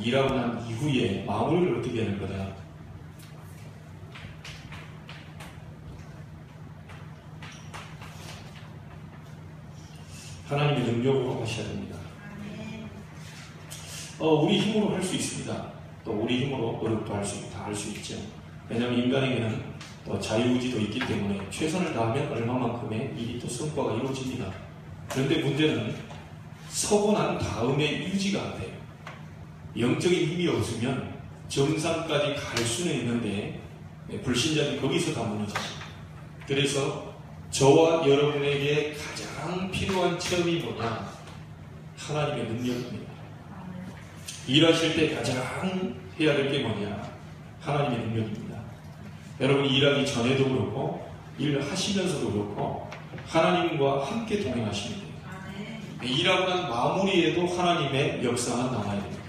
일하고 난 이후에 마무리를 어떻게 하는 거다. 하나님의 능력으로 하셔야 됩니다. 우리 힘으로 할 수 있습니다. 또 우리 힘으로 노력도 할 수 있죠. 왜냐하면 인간에게는 또 자유의지도 있기 때문에 최선을 다하면 얼마만큼의 일이 또 성과가 이루어집니다. 그런데 문제는 서고 난 다음에 유지가 안 돼요. 영적인 힘이 없으면 정상까지 갈 수는 있는데 불신자들이 거기서 다 무너지죠. 그래서 저와 여러분에게 가장 필요한 체험이 뭐냐? 하나님의 능력입니다. 일하실 때 가장 해야 될 게 뭐냐? 하나님의 능력입니다. 여러분이 일하기 전에도 그렇고 일하시면서도 그렇고 하나님과 함께 동행하시면 돼요. 일하고 난 마무리에도 하나님의 역사가 남아야 됩니다.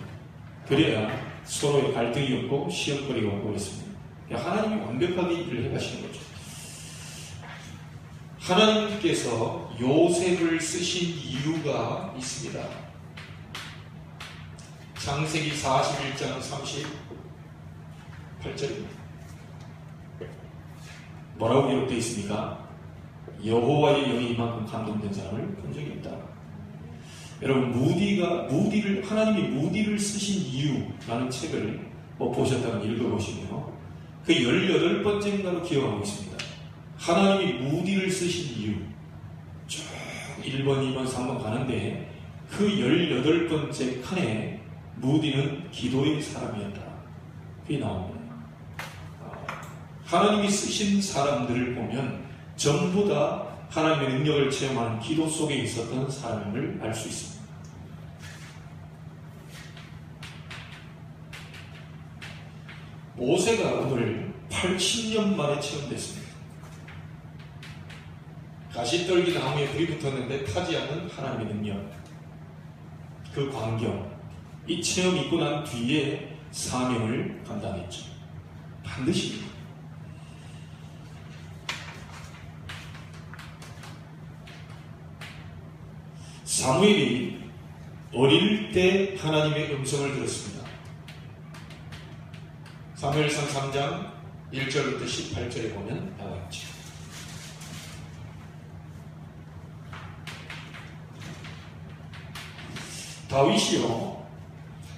그래야 서로의 갈등이 없고 시험거리가 없고 그렇습니다. 하나님이 완벽하게 일을 해가시는 거죠. 하나님께서 요셉을 쓰신 이유가 있습니다. 창세기 41장 38절입니다. 뭐라고 기록되어 있습니까? 여호와의 영이 이만큼 감동된 사람을 본 적이 없다. 여러분, 하나님이 무디를 쓰신 이유라는 책을 보셨다면 읽어보시면 그 18번째인가로 기억하고 있습니다. 하나님이 무디를 쓰신 이유 쭉 1번, 2번, 3번 가는데 그 18번째 칸에 무디는 기도의 사람이었다. 그게 나옵니다. 하나님이 쓰신 사람들을 보면 전부 다 하나님의 능력을 체험하는 기도 속에 있었던 사람을 알 수 있습니다. 모세가 오늘 80년 만에 체험됐습니다. 가시떨기 나무에 불이 붙었는데 타지 않는 하나님의 능력, 그 광경, 이 체험 있고 난 뒤에 사명을 감당했죠. 반드시. 사무엘이 어릴 때 하나님의 음성을 들었습니다. 사무엘상 3장 1절부터 18절에 보면 나와 있죠. 다윗이요,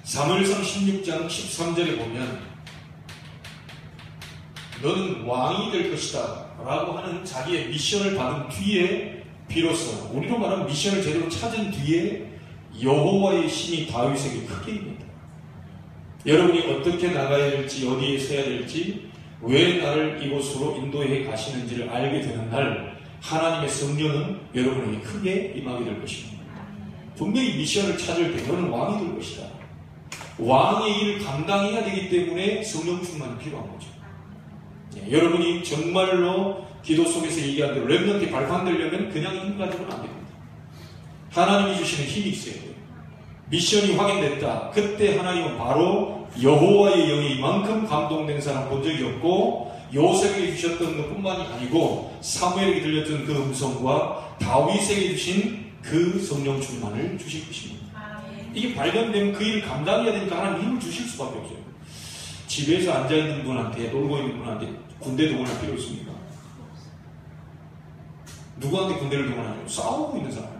사무엘상 16장 13절에 보면 너는 왕이 될 것이다 라고 하는 자기의 미션을 받은 뒤에, 비로소 우리로 말하면 미션을 제대로 찾은 뒤에 여호와의 신이 다윗에게 크게 임했다. 여러분이 어떻게 나가야 될지, 어디에 서야 될지, 왜 나를 이곳으로 인도해 가시는지를 알게 되는 날 하나님의 성령은 여러분에게 크게 임하게 될 것입니다. 분명히 미션을 찾을 때 너는 왕이 될 것이다. 왕의 일을 감당해야 되기 때문에 성령 충만이 필요한 거죠. 여러분이 정말로 기도 속에서 얘기한 대로 렘넌트에 발판되려면 그냥 힘 가지고는 안 됩니다. 하나님이 주시는 힘이 있어야 돼요. 미션이 확인됐다. 그때 하나님은 바로 여호와의 영이 이만큼 감동된 사람 본 적이 없고, 요셉에게 주셨던 것뿐만이 아니고 사무엘에게 들렸던 그 음성과 다윗에게 주신 그 성령 충만을 주실 것입니다. 이게 발견되면 그 일을 감당해야 되니까 하나님 힘을 주실 수밖에 없어요. 집에서 앉아있는 분한테, 놀고 있는 분한테 군대 동원할 필요 있습니까? 누구한테 군대를 동원하냐고? 싸우고 있는 사람.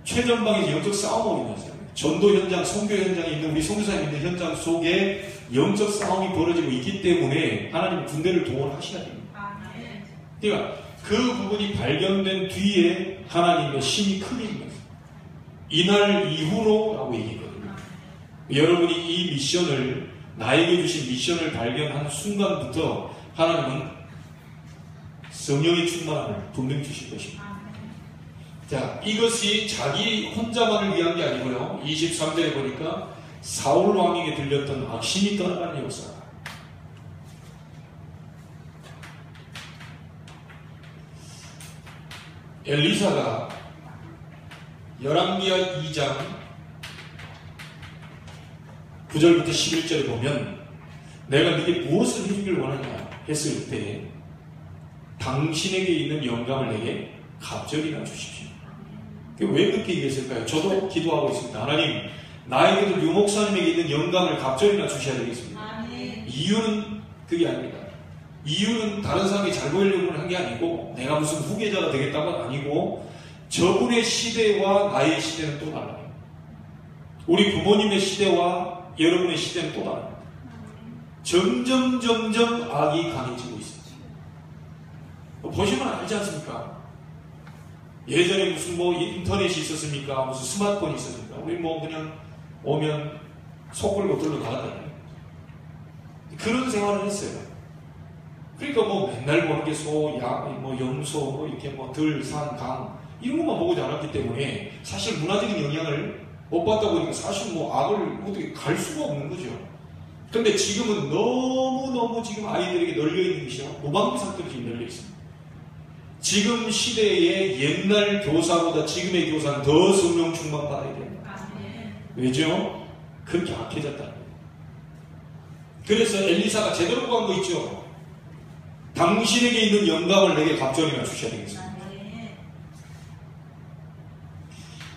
최전방에서 영적 싸움하고 있는 사람. 전도 현장, 선교 현장에 있는 우리 선교사님 있는 현장 속에 영적 싸움이 벌어지고 있기 때문에 하나님 군대를 동원하셔야 됩니다. 그러니까 그 부분이 발견된 뒤에 하나님의 신이 크게 있는 거예요. 이날 이후로 라고 얘기했거든요. 여러분이 이 미션을, 나에게 주신 미션을 발견한 순간부터 하나님은 성령의 충만함을 분명히 주실 것입니다. 자, 이것이 자기 혼자만을 위한 게 아니고요. 23절에 보니까 사울 왕에게 들렸던 악심이 떠나가는 역사. 엘리사가 열왕기하 2장 9절부터 11절에 보면 내가 네게 무엇을 해주길 원하냐 했을 때 당신에게 있는 영감을 내게 갑절이나 주십시오. 왜 그렇게 얘기했을까요? 저도 기도하고 있습니다. 하나님, 나에게도 유 목사님에게 있는 영감을 갑절이나 주셔야 되겠습니다. 아멘. 이유는 그게 아닙니다. 이유는 다른 사람이 잘 보이려고 한 게 아니고 내가 무슨 후계자가 되겠다가 아니고 저분의 시대와 나의 시대는 또 달라요. 우리 부모님의 시대와 여러분의 시대는 또 달라요. 점점 악이 강해지고 있습니다. 보시면 알지 않습니까? 예전에 무슨 뭐 인터넷이 있었습니까? 무슨 스마트폰이 있었습니까? 우리 뭐 그냥 오면 속 끌고 들러가잖아요. 그런 생활을 했어요. 그러니까 뭐 맨날 보는 게 소, 양, 뭐 염소, 뭐 이렇게 뭐 들, 산, 강 이런 것만 보고 자랐기 때문에 사실 문화적인 영향을 못 받다 보니까 사실 뭐 악을 어떻게 갈 수가 없는 거죠. 근데 지금은 너무너무 지금 아이들에게 널려있는 것이요. 무방비상들이 지금 널려있습니다. 지금 시대의 옛날 교사보다 지금의 교사는 더 성령 충만 받아야 됩니다. 왜죠? 그렇게 악해졌다는 거예요. 그래서 엘리사가 제대로 구한 거 있죠. 당신에게 있는 영감을 내게 갑절이나 주셔야 되겠습니다.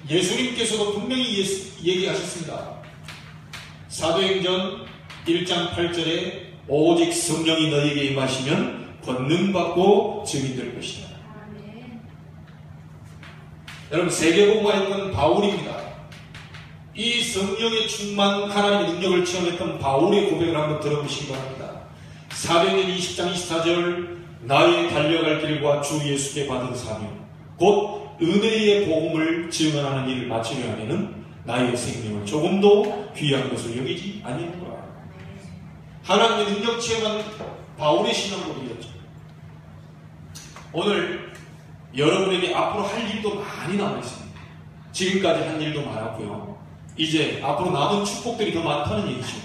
예수님께서도 분명히 얘기하셨습니다. 사도행전 1장 8절에 오직 성령이 너희에게 임하시면 권능받고 증인 될 것이다. 여러분 세계복음화했던 바울입니다. 이 성령의 충만 하나님의 능력을 체험했던 바울의 고백을 한번 들어보시기 바랍니다. 사도행전 20장 24절 나의 달려갈 길과 주 예수께 받은 사명 곧 은혜의 복음을 증언하는 일을 마치려 하면은 나의 생명을 조금도 귀한 것을 여기지 아니하노라. 하나님의 능력 체험한 바울의 신앙고백이었죠. 오늘 여러분에게 앞으로 할 일도 많이 남아있습니다. 지금까지 한 일도 많았고요. 이제 앞으로 남은 축복들이 더 많다는 얘기죠.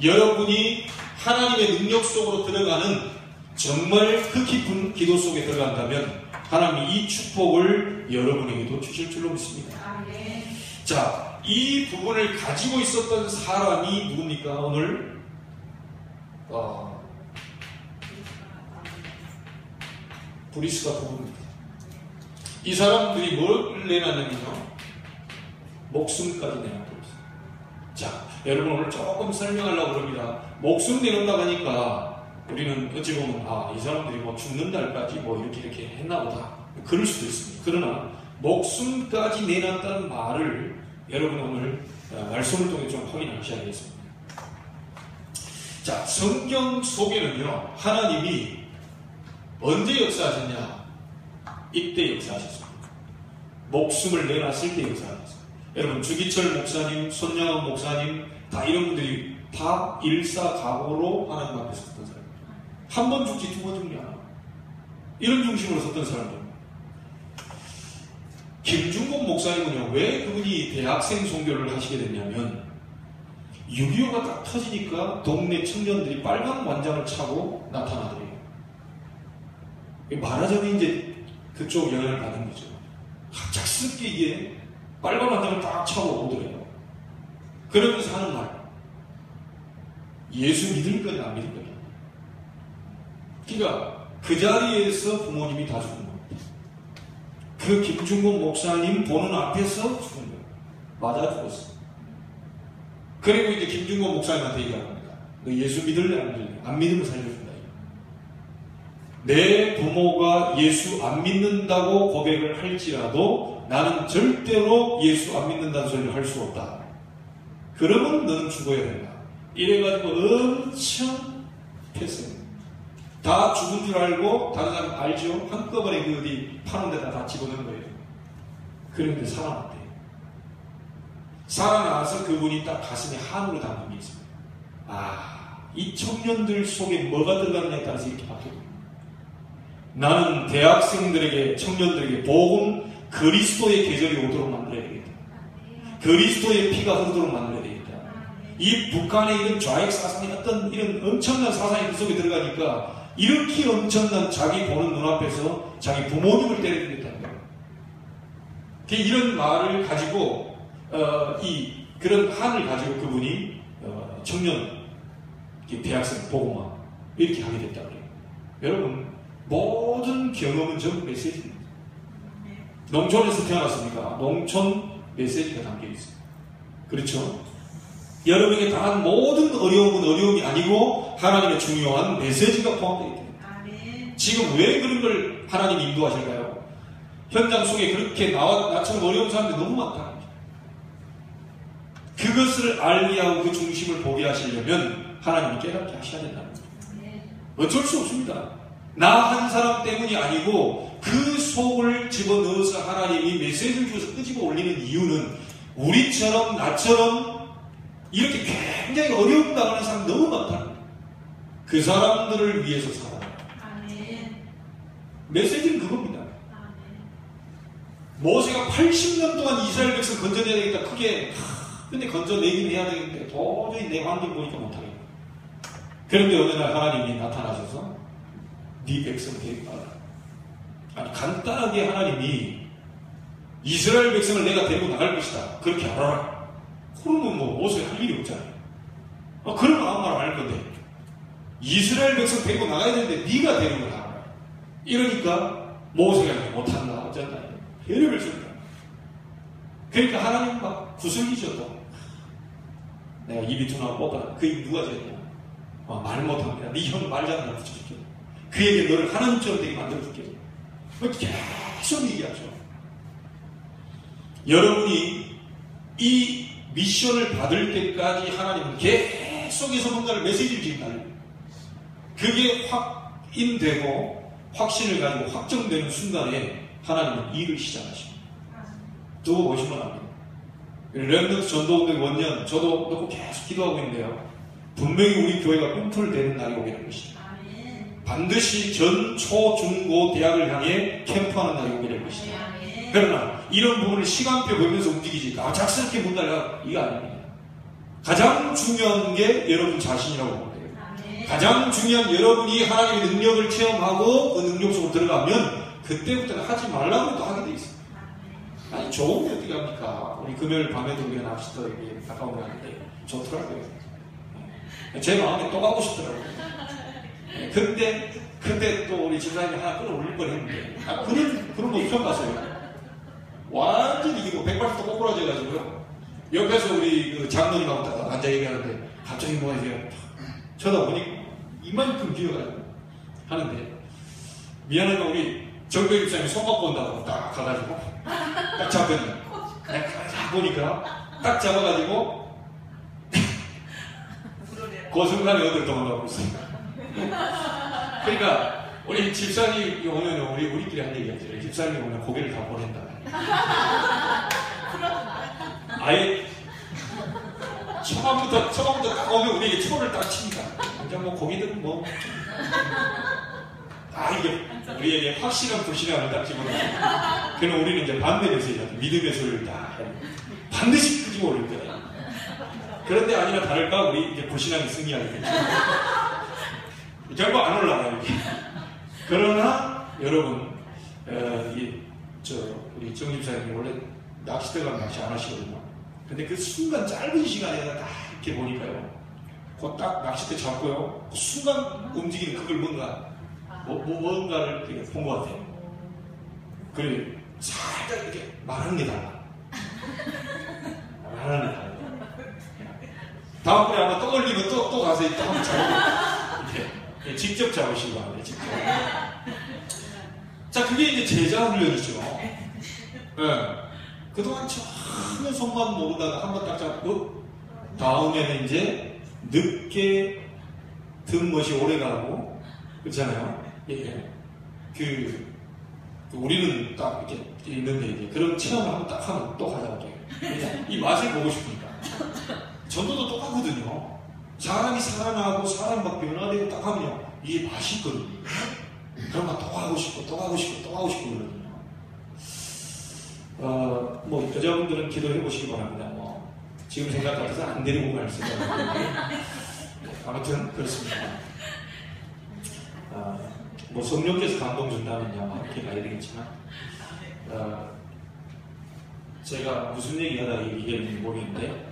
여러분이 하나님의 능력 속으로 들어가는 정말 그 깊은 기도 속에 들어간다면 하나님이 이 축복을 여러분에게도 주실 줄로 믿습니다. 자, 이 부분을 가지고 있었던 사람이 누굽니까? 오늘 브리스가 부부입니다. 이 사람들이 뭘 내놨냐면요, 목숨까지 내놨다고 했어요. 자, 여러분 오늘 조금 설명하려고 그럽니다. 목숨 내놓는다고 하니까 우리는 어찌 보면 이 사람들이 뭐 죽는 날까지 뭐 이렇게 했나 보다 그럴 수도 있습니다. 그러나 목숨까지 내놨다는 말을 여러분 오늘 말씀을 통해 좀 확인하셔야겠습니다. 자, 성경 속에는요 하나님이 언제 역사하셨냐? 이때 역사하셨습니다. 목숨을 내놨을 때 역사하셨습니다. 여러분 주기철 목사님, 손영원 목사님 다 이런 분들이 다 일사각오로 하나님 앞에 섰던 사람입니다. 한 번 죽지 두 번 죽냐, 이런 중심으로 섰던 사람입니다. 김중곤 목사님은요, 왜 그분이 대학생 선교를 하시게 됐냐면 6.25가 딱 터지니까 동네 청년들이 빨간 완장을 차고 나타나더래요. 말하자면 이제 그쪽 영향을 받은 거죠. 갑작스럽게 이게 빨간 완장을 딱 차고 오더래요. 그러면서 하는 말, 예수 믿을 거냐 안 믿을 거냐. 그러니까 그 자리에서 부모님이 다 죽은 겁니다. 그 김중곤 목사님 보는 앞에서 죽은 거예요. 맞아 죽었어. 그리고 이제 김중곤 목사님한테 얘기합니다. 너 예수 믿을래 안 믿을래? 안 믿으면 살려준다. 내 부모가 예수 안 믿는다고 고백을 할지라도 나는 절대로 예수 안 믿는다는 소리를 할 수 없다. 그러면 너는 죽어야 된다. 이래가지고 엄청 패습니다. 다 죽은 줄 알고 다른 사람 알죠? 한꺼번에 그 어디 파는 데다 다 집어넣은 거예요. 그런데 살아났대요. 살아나서 그분이 딱 가슴에 한으로 담은 게 있습니다. 이 청년들 속에 뭐가 들어갔냐에 따라서 이렇게 바뀌어요. 나는 대학생들에게, 청년들에게 복음 그리스도의 계절이 오도록 만들어야 되겠다. 그리스도의 피가 흐르도록 만들어야 되겠다. 이 북한의 이런 좌익 사상이 어떤 이런 엄청난 사상이 그 속에 들어가니까 이렇게 엄청난 자기 보는 눈앞에서 자기 부모님을 때려주겠다는 거예요. 이런 말을 가지고 그런 한을 가지고 그분이 청년 대학생 복음화 이렇게 하게 됐다고 그래요. 여러분 모든 경험은 전부 메시지입니다. 농촌에서 태어났습니까? 농촌 메시지가 담겨 있습니다. 그렇죠? 여러분에게 당한 모든 어려움은 어려움이 아니고 하나님의 중요한 메시지가 포함되어 있습니다. 지금 왜 그런 걸 하나님이 인도하실까요? 현장 속에 그렇게 나처럼 어려운 사람들이 너무 많다. 그것을 알게 하고 그 중심을 보게 하시려면 하나님이 깨닫게 하셔야 된다는 거죠. 어쩔 수 없습니다. 나 한 사람 때문이 아니고 그 속을 집어넣어서 하나님이 메시지를 주어서 끄집어 올리는 이유는 우리처럼 나처럼 이렇게 굉장히 어려움 당하는 사람 너무 많다는 거예요. 그 사람들을 위해서 살아요. 메시지는 그겁니다. 모세가 80년 동안 이스라엘 백성 건져내야 되겠다. 크게 근데 건져내긴 해야 되겠는데 도저히 내 환경 보니까 못하겠다. 그런데 어느 날 하나님이 나타나셔서 네 백성 데리고 가라. 아니 간단하게 하나님이 이스라엘 백성을 내가 데리고 나갈 것이다. 그렇게 알아라. 그러면 뭐 모세가 할 일이 없잖아요. 그러면 아무 말 안 할 건데 이스라엘 백성 데리고 나가야 되는데 네가 데리고 나가라. 이러니까 모세가 못한다. 어쩐다. 배려를 준다. 그러니까 하나님 막 구슬기죠. 또 내가 입이 둔하고 뻗어라. 그 입 누가 졌냐? 말 못합니다. 네 형 말 잘한다 붙여줄게. 그에게 너를 하나님처럼 되게 만들어줄게. 계속 얘기하죠. 여러분이 이 미션을 받을 때까지 하나님은 계속해서 뭔가를 메시지를 전달해요. 그게 확인되고 확신을 가지고 확정되는 순간에 하나님은 일을 시작하십니다. 두고 보시면 압니다. 렘넌트 전도운동 원년 저도 놓고 계속 기도하고 있는데요. 분명히 우리 교회가 꿈틀대는 날이 오게 될 것입니다. 반드시 전, 초, 중, 고 대학을 향해 캠프하는 날이 오게 될 것입니다. 그러나 이런 부분을 시간표 보면서 움직이지 갑작스럽게 문 달려 이거 아닙니다. 가장 중요한 게 여러분 자신이라고 보면 돼요. 가장 중요한 여러분이 하나님의 능력을 체험하고 그 능력 속으로 들어가면 그때부터는 하지 말라고 해도 하게 돼 있습니다. 아니 좋은데 어떻게 합니까? 우리 금요일 밤에도 우리가 납시터에게 가까운 거 하는데 좋더라고요. 제 마음에 또 가고 싶더라고요. 근데 또 우리 집사님이 하나 끌어올릴 뻔 했는데 그런 거 처음 봤어요. 완전히 이게 뭐 180도 꼬꾸라져가지고요. 옆에서 우리 그 장로님하고 앉아 얘기하는데 갑자기 뭐 이제 쳐다보니 이만큼 기어가지고 하는데 미안하다 우리 정배 집사님이 손 갖고 온다고 딱 가가지고 딱 잡더니 내가 딱 보니까 딱 잡아가지고 그 순간에 어딜 도망가고 있어요. 그러니까 우리 집사님이 오면 우리끼리 한 얘기하죠. 집사님이 오면 고개를 다 보낸다. 아예 처음부터 딱 오면 우리에게 초를 딱 칩니다. 이제 뭐 고기들은 뭐 이게 우리에게 확실한 불신앙을 딱 집어넣어요. 그럼 우리는 이제 반대 메시지죠. 믿음의 소리를 다 반드시 끄집어 올릴 거예요. 그런데 아니나 다를까 우리 이제 불신앙이 승리하게 되죠. 결국 안 올라가요. 이렇게. 그러나 여러분 우리 정집사님이 원래 낚시대 가면 낚시 안 하시거든요. 근데 그 순간 짧은 시간에 딱 이렇게 보니까요. 그 딱 낚싯대 잡고요. 그 순간 움직이는 그걸 뭔가를 이렇게 본 것 같아요. 그리고 살짝 이렇게 말하는 게 달라. 말하는 게 달라. 다음번에 아마 또 걸리면 또 가서 또 한번 잡고 이렇게 직접 잡으시고 하는데 직접. 자, 그게 이제 제자 훈련이죠. 네. 그동안 전혀 손만 모르다가 한번 딱 잡고 다음에는 이제 늦게 든 것이 오래 가고 그렇잖아요. 예. 우리는 딱 이렇게 있는데 이제 그런 체험을 한번 딱 하면 또 가자고 해요. 이 맛을 보고 싶으니까. 전도도 똑같거든요. 사람이 살아나고 사람 막 변화되고 딱 하면요. 이게 맛있거든요. 그러면 또 가고 싶고 또 가고 싶고 또 가고 싶고 그러거든요. 뭐 여자분들은 기도해 보시기 바랍니다. 뭐 지금 생각 같아서 안 데리고 갈 생각인데 아무튼 그렇습니다. 뭐 성령께서 감동 준다면요 아마 이렇게 가야 되겠지만 제가 무슨 얘기하다 얘기했는지 모르겠는데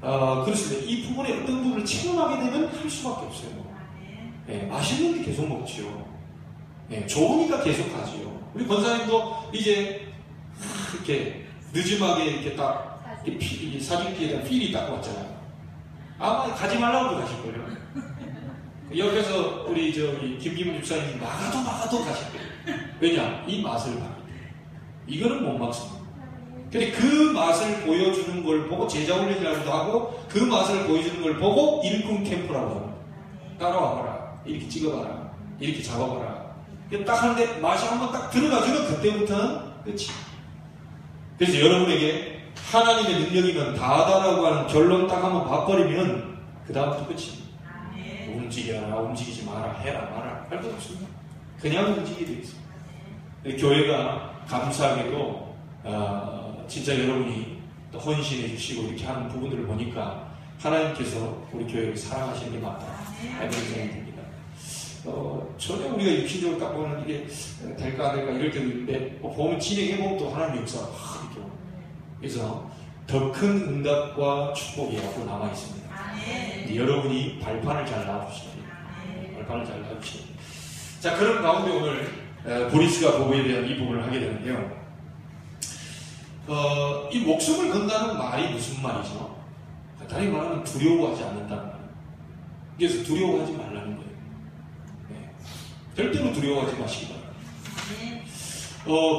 그렇습니다. 이 부분에 어떤 부분을 체험하게 되면 할 수밖에 없어요. 네, 맛있는 게 계속 먹지요. 네, 좋으니까 계속 가지요. 우리 권사님도 이제 이렇게 늦음하게 이렇게 딱 이 사진기에다 필이 딱 왔잖아요. 아마 가지 말라고 가실걸요. 옆에서 우리 김기문 집사님이 막아도 가실 거예요. 왜냐? 이 맛을 봤기 때문에. 이거는 못 막습니다. 근데 그 맛을 보여주는 걸 보고 제자훈련이라고도 하고 그 맛을 보여주는 걸 보고 일꾼 캠프라고 합니다. 따라와봐라. 이렇게 찍어봐라. 이렇게 잡아봐라. 딱 하는데 맛이 한번 딱 들어가주면 그때부터는 끝이. 그래서 여러분에게 하나님의 능력이면 다다라고 하는 결론 딱 한번 봐버리면 그 다음부터 끝입니다. 움직여라, 움직이지 마라, 해라, 마라 할 것 없습니다. 그냥 움직이게 되어 있습니다. 교회가 감사하게도 진짜 여러분이 또 헌신해 주시고 이렇게 하는 부분들을 보니까 하나님께서 우리 교회를 사랑하시는 게 맞다 이런 생각이 듭니다. 전혀 우리가 육신적으로 딱 보면 이게 될까 안 될까 이럴 때도 있는데 보면 진행해보면 또 하나님의 역사가 이렇게 그래서 더 큰 응답과 축복이 앞으로 남아 있습니다. 여러분이 발판을 잘 놔주시면 돼요. 발판을 잘 놔주시면 돼요. 자, 그런 가운데 오늘 보리스가 부부에 대한 이 부분을 하게 되는데요. 이 목숨을 건다는 말이 무슨 말이죠? 다시 말하면 두려워하지 않는다는 말. 그래서 두려워하지 말라는 거예요. 네. 절대로 두려워하지 마시기 바랍니다.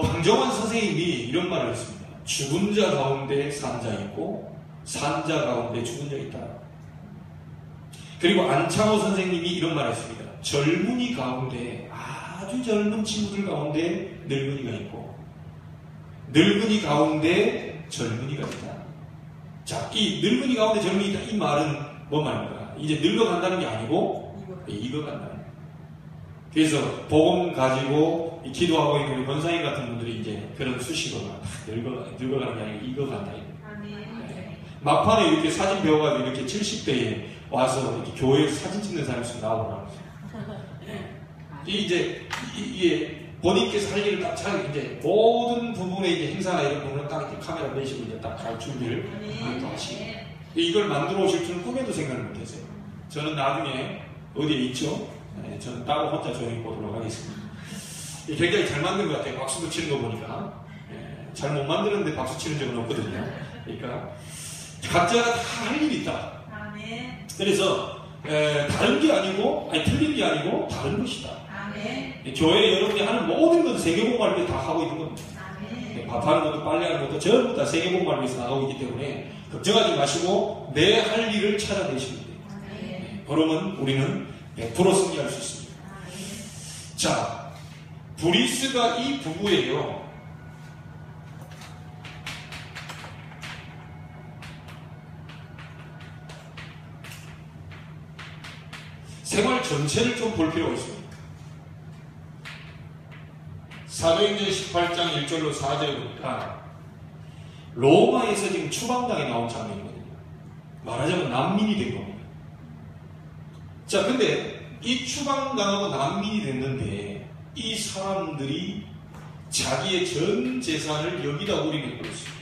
방정환 선생님이 이런 말을 했습니다. 죽은 자 가운데 산 자 있고 산 자 가운데 죽은 자 있다. 그리고 안창호 선생님이 이런 말을 했습니다. 젊은이 가운데 아주 젊은 친구들 가운데 늙은이가 있고 늙은이 가운데 젊은이가 있다. 자, 이 늙은이 가운데 젊은이 있다. 이 말은 뭔 말입니까? 이제 늙어간다는 게 아니고 익어간다는 거예요. 그래서 복음 가지고 기도하고 있는 우리 권사님 같은 분들이 이제 그런 수식어가 늙어가는 게 아니고 익어간다. 네. 막판에 이렇게 사진 배워가지고 이렇게 70대에 와서 이렇게 교회에서 사진 찍는 사람이 나오더라고요. 이제 이게 본인께서 할 일을 딱 잘 이제 모든 부분에 이제 행사나 이런 부분은 딱 이렇게 카메라 매시고 이제 딱 잘 준비를 또 하시고 이걸 만들어 오실 줄은 꿈에도 생각을 못했어요. 저는 나중에 어디에 있죠? 네, 저는 따로 혼자 조용히 보도록 하겠습니다. 굉장히 잘 만든 것 같아요. 박수도 치는 거 보니까. 잘 못 만드는데 박수 치는 적은 없거든요. 그러니까 각자가 다 할 일이 있다. 그래서 다른 게 아니고 틀린 게 아니고 다른 것이다. 교회 여러분이 하는 모든 건 세계복음을 다 하고 있는 겁니다. 밥하는 것도 빨래하는 것도 전부 다 세계복음을 위해서 나가고 있기 때문에 걱정하지 마시고 내 할 일을 찾아내시면 돼요. 그러면 우리는 100% 승리할 수 있습니다. 자, 브리스가 이 부부예요. 생활 전체를 좀 볼 필요가 있습니다. 사도행전 18장 1절로 4절에 보니까 로마에서 지금 추방당에 나온 장면이거든요. 말하자면 난민이 된 겁니다. 자, 근데 이 추방당하고 난민이 됐는데 이 사람들이 자기의 전 재산을 여기다 우리는 그렇습니다.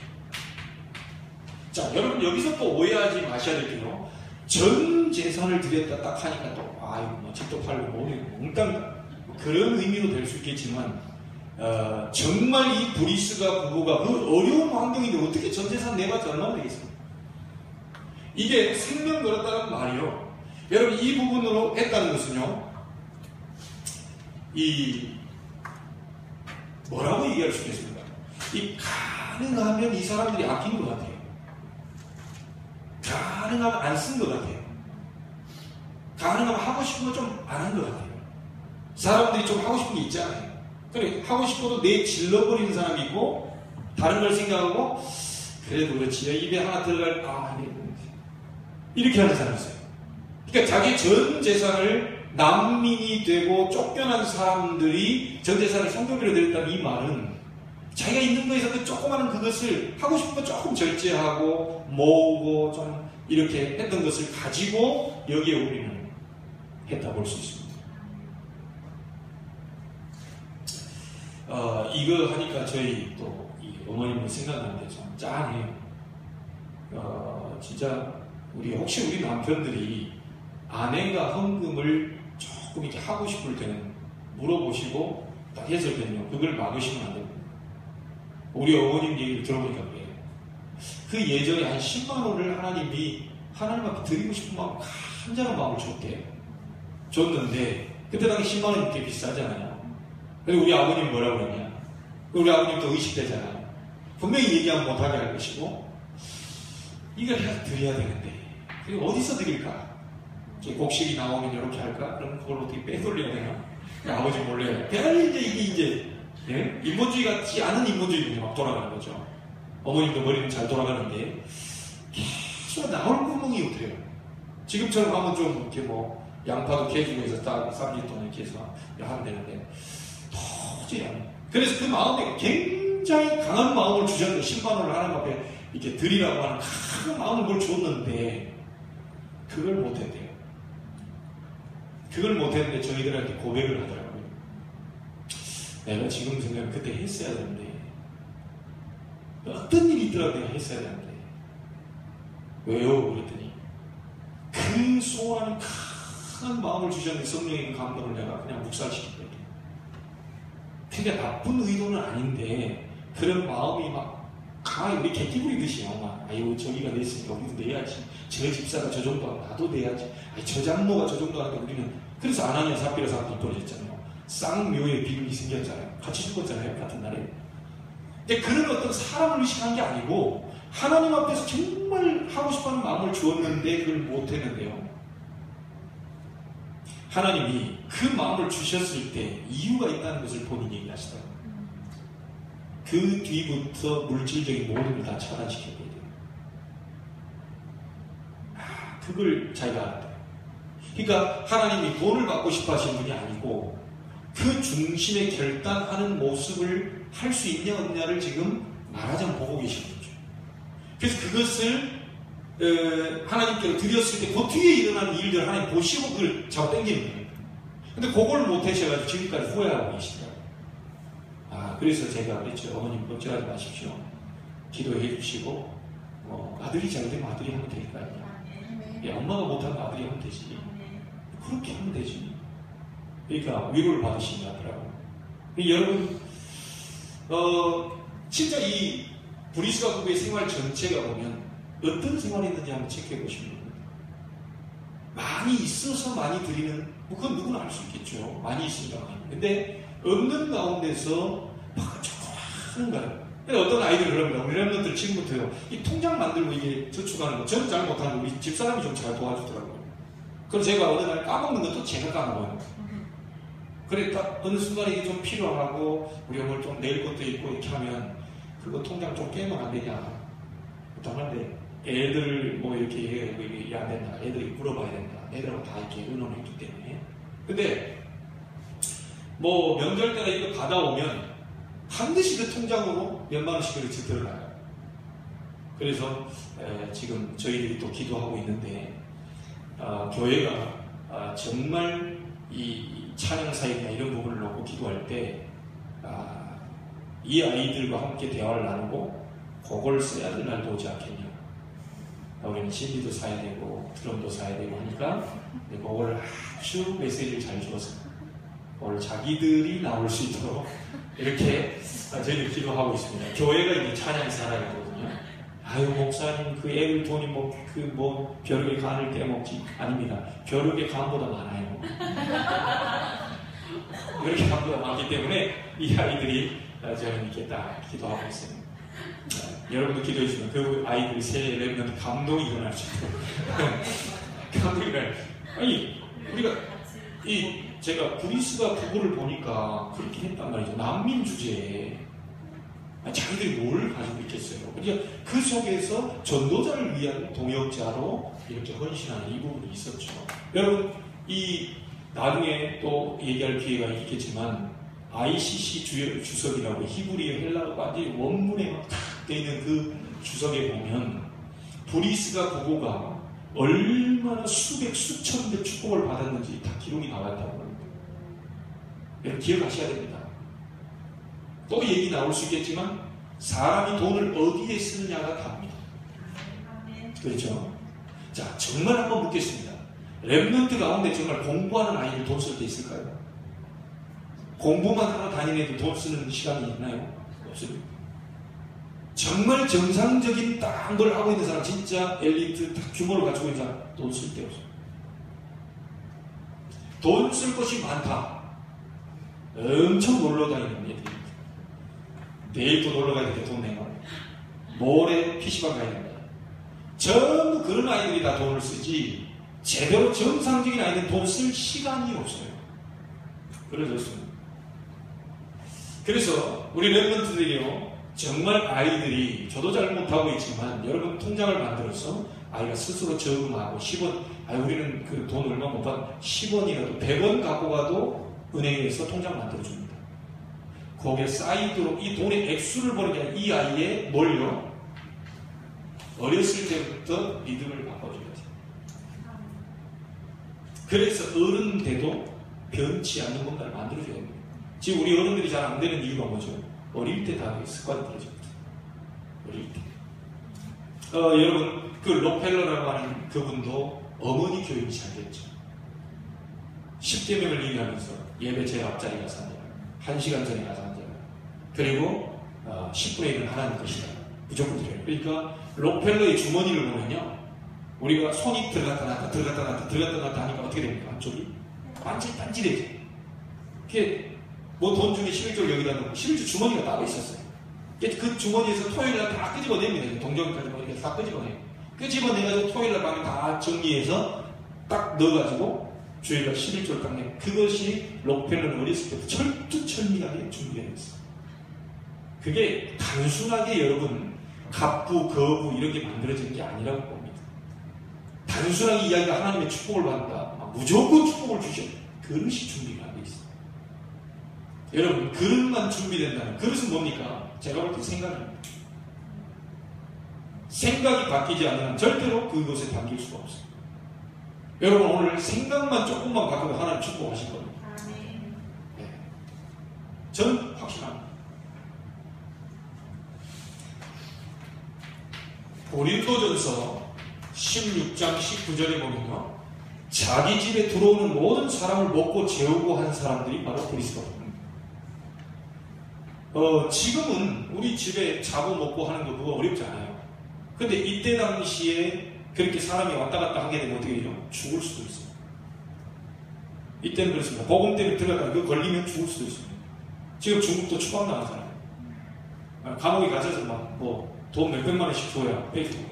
자, 여러분 여기서 또 오해하지 마셔야 될게요. 전 재산을 드렸다 딱 하니까 또 뭐 집도 팔고 몽땅 그런 의미로 될 수 있겠지만 정말 이 브리스가 부부가 그 어려운 환경인데 어떻게 전 재산 내봤자 얼마나 되겠습니까? 이게 생명 걸었다는 말이요. 여러분 이 부분으로 했다는 것은요. 이 뭐라고 얘기할 수 있겠습니까? 이 가능하면 이 사람들이 아낀 것 같아요. 가능하면 안 쓴 것 같아요. 가능하면 하고 싶은 거 좀 안 한 것 같아요. 사람들이 좀 하고 싶은 게 있잖아요. 그래, 하고 싶어도 내 질러버리는 사람이 있고, 다른 걸 생각하고, 그래도 그렇지. 입에 하나 들어갈, 이렇게 하는 사람이 있어요. 그러니까 자기 전 재산을 난민이 되고 쫓겨난 사람들이 전 재산을 성교비로 드렸다는 이 말은 자기가 있는 거에서 그 조그마한 그것을 하고 싶은 거 조금 절제하고 모으고 좀 이렇게 했던 것을 가지고 여기에 우리는 했다 볼 수 있습니다. 이거 하니까 저희 또 이 어머님을 생각나는데 좀 짠해요. 진짜 혹시 우리 남편들이 아내가 헌금을 조금 이렇게 하고 싶을 때는 물어보시고 딱 해석되면 그걸 막으시면 안 됩니다. 우리 어머님 얘기를 들어보니까 그래요. 그 예전에 한 10만 원을 하나님이 하나님 앞에 드리고 싶은 마음, 간절한 마음을 줬는데 그때 당시 10만 원이 꽤 비싸잖아요. 그리고 우리 아버님 뭐라고 했냐? 우리 아버님도 의식되잖아요. 분명히 얘기하면 못하게 할 것이고 이걸 드려야 되는데 그게 어디서 드릴까? 곡식이 나오면 이렇게 할까? 그럼 그걸 어떻게 빼돌려야 되나? 아버지 몰래 대단히 이게 인본주의 같지 않은 인본주의가 막 돌아가는 거죠. 어머님도 머리는 잘 돌아가는데 계속 나올 구멍이 없대요. 지금처럼 하면 좀 이렇게 뭐 양파도 캐주고 해서 딱 쌈짓돈 이렇게 해서 하면 되는데 도저히 안 해. 그래서 그 마음에 굉장히 강한 마음을 주셨는데 10만 원을 하나님 앞에 이렇게 드리라고 하는 큰 마음을 뭘 줬는데 그걸 못했대요. 그걸 못했는데 저희들한테 고백을 하더라고요. 내가 지금 생각하면 그때 했어야 되는데 어떤 일이 있더라도 내가 했어야 되는데 왜요? 그랬더니 그 소원하는 큰 마음을 주셨는데 성령의 감동을 내가 그냥 묵살시켰거든요. 그러니까 나쁜 의도는 아닌데 그런 마음이 막 우리 개끼 부리듯이 막 아유 저기가 냈으니까 우리도 내야지. 저 집사가 저 정도 하면 나도 내야지. 저 장로가 저 정도 하니까 우리는 그래서 아나니아 삽비라 사건이 벌어졌잖아요. 쌍묘의 비극이 생겼잖아요. 같이 죽었잖아요. 같은 날에. 근데 그런 어떤 사람을 의식한 게 아니고 하나님 앞에서 정말 하고 싶어하는 마음을 주었는데 그걸 못했는데요. 하나님이 그 마음을 주셨을 때 이유가 있다는 것을 본인이 얘기하시더라고요. 그 뒤부터 물질적인 모든 걸 다 차단시켜야 돼요. 그걸 자기가 알았다. 그러니까 하나님이 돈을 받고 싶어 하시는 분이 아니고 그 중심에 결단하는 모습을 할 수 있냐 없냐를 지금 말하자면 보고 계시는 거죠. 그래서 그것을 하나님께로 드렸을 때 그 뒤에 일어나는 일들을 하나님 보시고 그걸 잡아 당기는 거예요. 근데 그걸 못 하셔가지고 지금까지 후회하고 계시더라고요. 그래서 제가 그랬죠. 어머님 걱정하지 마십시오. 기도해 주시고 아들이 잘 되면 아들이 하면 될 거 아니야. 엄마가 못하면 아들이 하면 되지. 그렇게 하면 되지. 그러니까 위로를 받으시는 것 같더라고요. 여러분 진짜 이 브리스가 부부의 생활 전체가 보면 어떤 생활이 있는지 한번 체크해 보시면 됩니다. 많이 있어서 많이 드리는 그건 누구나 알 수 있겠죠. 많이 있으니까 많이. 근데 없는 가운데서 막 조금 하는 거예요. 근데 어떤 아이들이 그럽니다. 우리 랩런들 지금부터요. 이 통장 만들고 이게 저축하는 거 저는 잘 못하는 거 우리 집사람이 좀 잘 도와주더라고요. 그럼 제가 어느 날 까먹는 것도 제가 까먹어요. 그러니까 어느 순간에 이게 좀 필요하고 우리 오늘 좀 내일 것도 있고 이렇게 하면 그거 통장 좀 깨면 안 되냐. 부탁한데 애들 뭐 이렇게 이게 안 된다. 애들이 물어봐야 된다. 애들하고 다 이렇게 의논했기 때문에. 근데 뭐 명절 때나 이거 받아오면 반드시 그 통장으로 몇만 원씩 이렇게 들어가요. 그래서 지금 저희들이 또 기도하고 있는데 교회가 정말 이 찬양 사역이나 이런 부분을 놓고 기도할 때 이 아이들과 함께 대화를 나누고 그걸 써야 될 날도 오지 않겠냐. 우리는 CD도 사야 되고 드럼도 사야 되고 하니까 그걸 아주 메시지를 잘 주어서 오늘 자기들이 나올 수 있도록 이렇게 저희들 기도하고 있습니다. 교회가 이제 찬양 사랑이거든요. 아유 목사님 그 애들 돈이 벼룩의 간을 떼먹지. 아닙니다. 벼룩의 간보다 많아요. 그렇게 간보다 많기 때문에 이 아이들이 저는 이렇게 딱 기도하고 있습니다. 여러분도 기도해 주시면 그 아이들이 새 랩런트 감동이 일어날 수 있도록 감동이 일어날. 아니 우리가 제가 브리스가 부부를 보니까 그렇게 했단 말이죠. 난민 주제에 자기들이 뭘 가지고 있겠어요. 그러니까 그 속에서 전도자를 위한 동역자로 이렇게 헌신하는 이 부분이 있었죠. 여러분 나중에 또 얘기할 기회가 있겠지만 ICC 주석이라고 히브리어 헬라어 완전히 원문에 막 탁 되어 있는 그 주석에 보면 브리스가 부부가 얼마나 수천 배 축복을 받았는지 다 기록이 나왔다고 합니다. 여러분 기억하셔야 됩니다. 또 얘기 나올 수 있겠지만 사람이 돈을 어디에 쓰느냐가 답니다. 그렇죠? 자, 정말 한번 묻겠습니다. 랩런트 가운데 정말 공부하는 아이들 돈 쓸 때 있을까요? 공부만 하러 다니는 애들 돈 쓰는 시간이 있나요? 없습니다. 정말 정상적인 딱 걸 하고 있는 사람, 진짜 엘리트 딱 규모를 가지고 있는 사람, 돈 쓸 데 없어. 돈 쓸 것이 많다. 엄청 놀러 다니는 애들입니다. 내일도 놀러 가야 되는데 돈 내고, 모레 PC방 가야 된다. 전부 그런 아이들이 다 돈을 쓰지, 제대로 정상적인 아이들은 돈 쓸 시간이 없어요. 그래졌습니다. 그래서 우리 랩런트들이요, 정말 아이들이, 저도 잘 못하고 있지만 여러분 통장을 만들어서 아이가 스스로 저금하고 10원, 우리는 그 돈 얼마 못 받, 10원이라도 100원 갖고 가도 은행에서 통장 만들어줍니다. 거기에 사이드로 이 돈의 액수를 보는 게 아니라 이 아이의 뭘요? 어렸을 때부터 믿음을 바꿔줘야지. 그래서 어른 돼도 변치 않는 뭔가를 만들어줘야 됩니다. 지금 우리 어른들이 잘 안 되는 이유가 뭐죠? 어릴 때 다 습관이 들어집니다. 어릴 때. 여러분, 그 록펠러라고 하는 그분도 어머니 교육이 잘 됐죠. 10계명을 얘기하면서 예배 제일 앞자리 가서 앉아라. 1시간 전에 가서 앉아라. 그리고 10분의 1은 하나님 것이다. 무조건 드려요. 그러니까 록펠러의 주머니를 보면요, 우리가 손이 들어갔다 놨다 들어갔다 놨다 들어갔다 놨다 하니까 어떻게 됩니까? 한쪽이 반질반질해져. 그게 뭐 돈 중에 11조를 여기다 놓고 11조 주머니가 따로 있었어요. 그 주머니에서 토요일날 다 끄집어냅니다. 동정까지 뭐 이렇게 다 끄집어내요. 끄집어내가지고 토요일날 밤에 다 정리해서 딱 넣어가지고 주일날 11조를 딱 내요. 그것이 록펠러는 어렸을 때부터 철두철미하게 준비되어 있어요. 그게 단순하게 여러분 갑부, 거부 이렇게 만들어진 게 아니라고 봅니다. 단순하게 이야기가 하나님의 축복을 받는다. 무조건 축복을 주셔. 그릇이 준비가 안 돼 있어요. 여러분, 그릇만 준비된다면, 그릇은 뭡니까? 제가 볼 때 생각입니다. 생각이 바뀌지 않으면 절대로 그것에 담길 수가 없어요. 여러분, 오늘 생각만 조금만 바꾸고 하나님 축복하실 겁니다. 네. 전 확신합니다. 고린도전서 16장 19절에 보면요, 자기 집에 들어오는 모든 사람을 먹고 재우고 한 사람들이 바로 그리스도입니다. 지금은 우리 집에 자고 먹고 하는 거 그거 어렵지 않아요. 근데 이때 당시에 그렇게 사람이 왔다 갔다 하게 되면 어떻게 되죠? 죽을 수도 있어요. 이때는 그렇습니다. 복음 때문에 들어가다가 그거 걸리면 죽을 수도 있습니다. 지금 중국도 추방 나가잖아요. 감옥에 갇혀서 막 돈 몇백만 원씩 줘야 페이스북.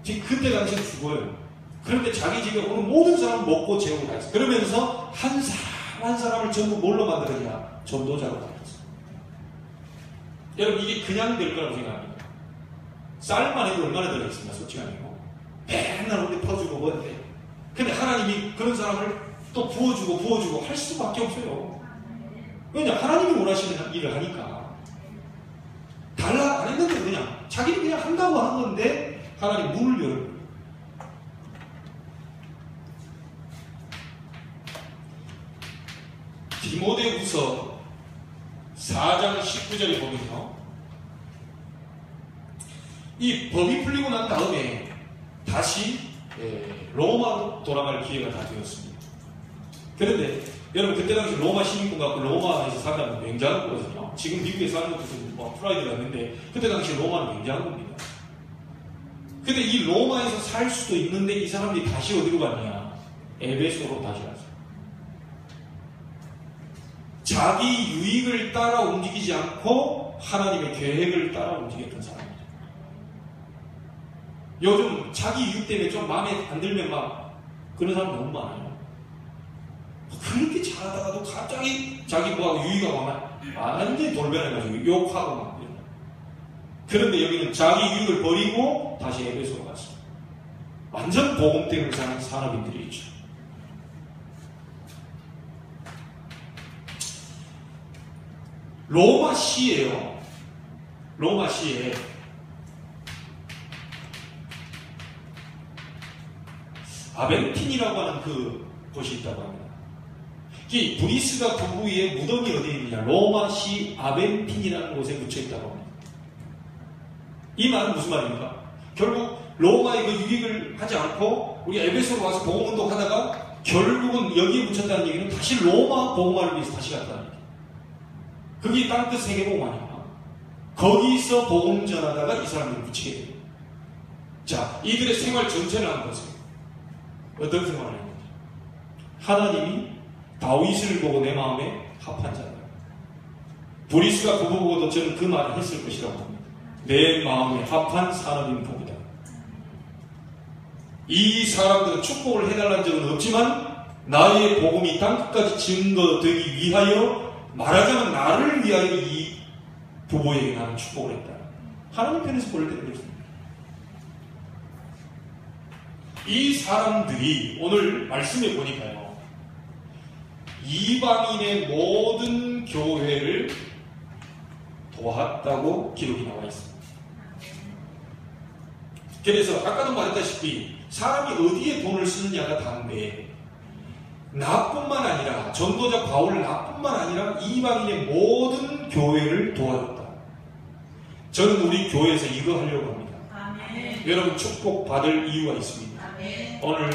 지금 그때 당시에 죽어요. 그런데 자기 집에 오는 모든 사람을 먹고 재우고 다 있어요. 그러면서 한 사람 한 사람을 전부 뭘로 만들었냐? 전도자로 만들었어요. 여러분, 이게 그냥 될 거라고 생각합니다. 쌀만 해도 얼마나 들어있습니까? 솔직히 아니고. 맨날 우리 퍼주고 뭐인데. 근데 하나님이 그런 사람을 또 부어주고 할 수밖에 없어요. 왜냐? 하나님이 원하시는 일을 하니까. 달라 안 했는데 그냥 자기는 그냥 한다고 하는 건데 하나님 문을 열어요. 디모데후서 4장 19절에 보면요, 이 법이 풀리고 난 다음에 다시 로마로 돌아갈 기회가 다 되었습니다. 그런데 여러분, 그때 당시 로마 시민권 갖고 로마에서 산다면 굉장한 거거든요. 지금 미국에 사는 것도 좀 프라이드가 있는데 그때 당시 로마는 굉장한 겁니다. 근데 이 로마에서 살 수도 있는데 이 사람들이 다시 어디로 갔냐? 에베소로 다시 갔어요. 자기 유익을 따라 움직이지 않고 하나님의 계획을 따라 움직였던 사람이죠. 요즘 자기 유익 때문에 좀 마음에 안 들면 막 그런 사람 너무 많아요. 그렇게 잘하다가도 갑자기 자기 뭐하고 유익하고 하면 완전히 돌변해가지고 욕하고 막 이런. 그런데 여기는 자기 유익을 버리고 다시 에베소로 갔어요. 완전 복음 때문에 사는 산업인들이 있죠. 로마시예요. 로마시에 아벤틴이라고 하는 그 곳이 있다고 합니다. 이 브리스가 북부에 무덤이 어디에 있느냐? 로마시 아벤틴이라는 곳에 묻혀 있다고 합니다. 이 말은 무슨 말입니까? 결국 로마의 그 유익을 하지 않고 우리 에베소로 와서 복음운동 하다가 결국은 여기에 묻혔다는 얘기는 다시 로마 복음화를 위해서 다시 갔다는 얘기예요. 그게 땅끝 세계복음 아닙니까? 거기서 복음 전하다가 이 사람들이 묻히게 돼요. 자, 이들의 생활 전체를 한번 보세요. 어떤 생활을 했는지. 하나님이 다윗을 보고 내 마음에 합한 자다. 브리스가 그거 보고도 저는 그 말을 했을 것이라고 합니다. 내 마음에 합한 사람인 복이다. 이 사람들은 축복을 해달라는 적은 없지만 나의 복음이 땅끝까지 증거되기 위하여, 말하자면 나를 위하여 이 부부에게 나는 축복을 했다. 하나님 편에서 볼 때는 그렇습니다. 이 사람들이 오늘 말씀에 보니까요, 이방인의 모든 교회를 도왔다고 기록이 나와 있습니다. 그래서 아까도 말했다시피 사람이 어디에 돈을 쓰느냐가 다른데, 나뿐만 아니라, 전도자 바울 나뿐만 아니라 이방인의 모든 교회를 도와줬다. 저는 우리 교회에서 이거 하려고 합니다. 아멘. 여러분 축복받을 이유가 있습니다. 아멘. 오늘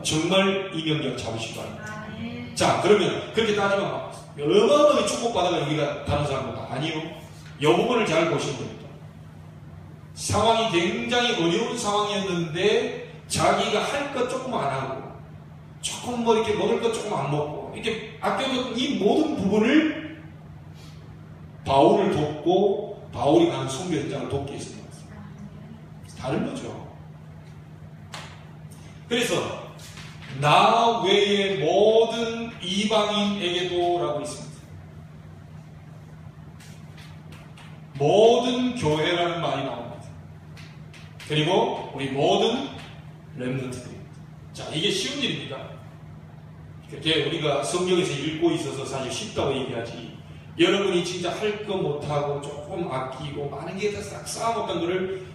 정말 이명경 잡으시기 바랍니다. 아멘. 자, 그러면 그렇게 따지면 어마어마하게 축복받아가 여기가 다른 사람보다 아니요. 이 부분을 잘 보시면 됩니다. 상황이 굉장히 어려운 상황이었는데 자기가 할 것 조금 안 하고, 조금 뭐 이렇게 먹을 것 조금 안 먹고, 이렇게 아껴뒀던 이 모든 부분을 바울을 돕고 바울이 가는 선교 현장을 돕기 위해서 나왔습니다. 다른 거죠. 그래서 나 외의 모든 이방인에게도 라고 있습니다. 모든 교회라는 말이 나옵니다. 그리고 우리 모든 렘넌트들입니다. 자, 이게 쉬운 일입니다. 그렇게 우리가 성경에서 읽고 있어서 사실 쉽다고 얘기하지, 여러분이 진짜 할 거 못하고 조금 아끼고 많은 게 다 싹 쌓아놓던 거를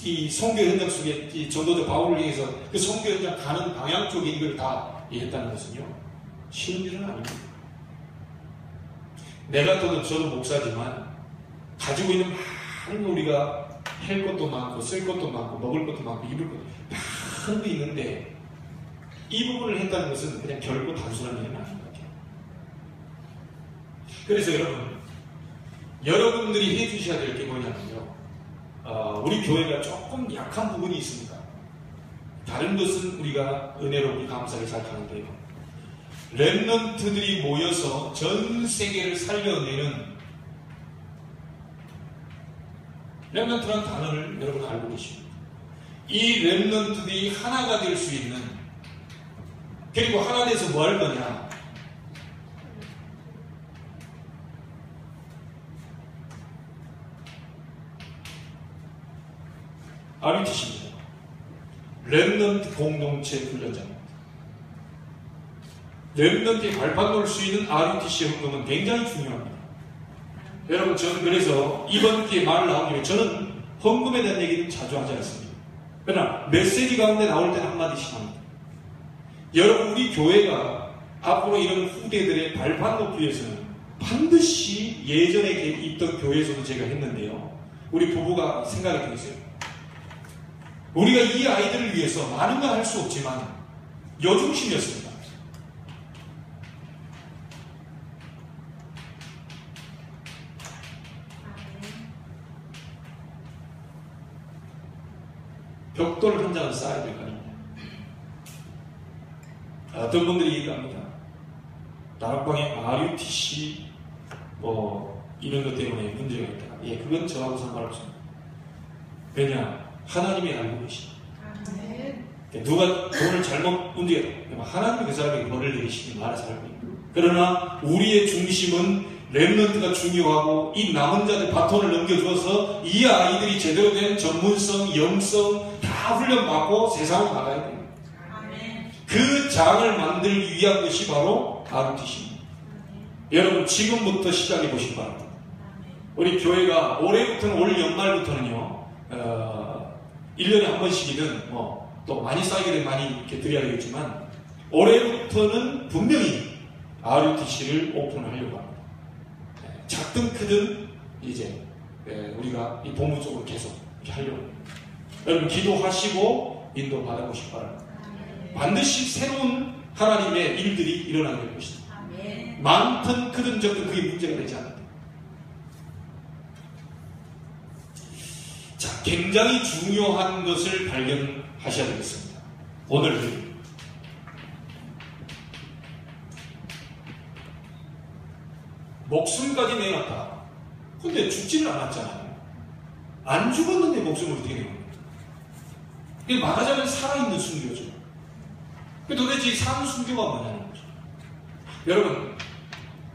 이 선교 현장 속에 이 전도자 바울을 위해서 그 선교 현장 가는 방향 쪽에 이걸 다 했다는 것은요, 쉬운 일은 아닙니다. 내가 저도 목사지만 가지고 있는 많은 우리가 할 것도 많고 쓸 것도 많고 먹을 것도 많고 입을 것도 많은 게 있는데, 이 부분을 했다는 것은 그냥 결코 단순한 일은 아닌 것 같아요. 그래서 여러분들이 해주셔야 될 게 뭐냐면요, 우리 교회가 조금 약한 부분이 있습니다. 다른 것은 우리가 은혜로 우리 감사하게 잘 가는데요, 렘넌트들이 모여서 전 세계를 살려내는, 렘넌트라는 단어를 여러분 알고 계십니다. 이 렘넌트들이 하나가 될 수 있는, 그리고 하나 돼서 뭐 할 거냐, RUTC입니다. 렘넌트 공동체 훈련장입니다. 렘넌트의 발판 놓을 수 있는 RUTC 헌금은 굉장히 중요합니다. 여러분, 저는 그래서 이번 기회에 말을 나온 김에 저는 헌금에 대한 얘기는 자주 하지 않습니다. 그러나 메시지 가운데 나올 때는 한마디씩 합니다. 여러분, 우리 교회가 앞으로 이런 후대들의 발판 놓기 위해서는 반드시 예전에 있던 교회에서도 제가 했는데요, 우리 부부가 생각이 들었어요. 우리가 이 아이들을 위해서 많은 걸 할 수 없지만 여중심이었습니다. 벽돌 한 장을 쌓아야 될 거 아닙니까? 어떤 분들이 얘기합니다. 다락방에 RUTC 이런 것 때문에 문제가 있다. 예, 그건 저하고 상관없습니다. 왜냐? 하나님이 알고 계십니다. 누가 돈을 잘못 움직였다, 하나님이 그 사람에게 벌을 내리시기 알아서 알고 있다. 그러나 우리의 중심은 렘넌트가 중요하고, 이 남은 자들 바톤을 넘겨줘서 이 아이들이 제대로 된 전문성, 영성 다 훈련받고 세상으로 나가야 됩니다. 그 장을 만들기 위한 것이 바로 RUTC입니다. 여러분, 지금부터 시작해 보시기 바랍니다. 우리 교회가 올해부터는, 올 연말부터는요, 1년에 한 번씩이든 또 많이 쌓이게 되면 많이 이렇게 드려야 되겠지만, 올해부터는 분명히 RUTC를 오픈하려고 합니다. 작든 크든 이제 우리가 이 본부 쪽으로 계속 이렇게 하려고 합니다. 여러분, 기도하시고 인도 받아보시기 바랍니다. 반드시 새로운 하나님의 일들이 일어나게 될 것이다. 많든 크든 적든 그게 문제가 되지 않는다. 굉장히 중요한 것을 발견하셔야 되겠습니다. 오늘 목숨까지 내놨다. 근데 죽지는 않았잖아요. 안 죽었는데 목숨을 어떻게 내놓는 거예요? 말하자면 살아있는 순교죠. 도대체 산 순교가 뭐냐는 거죠. 여러분,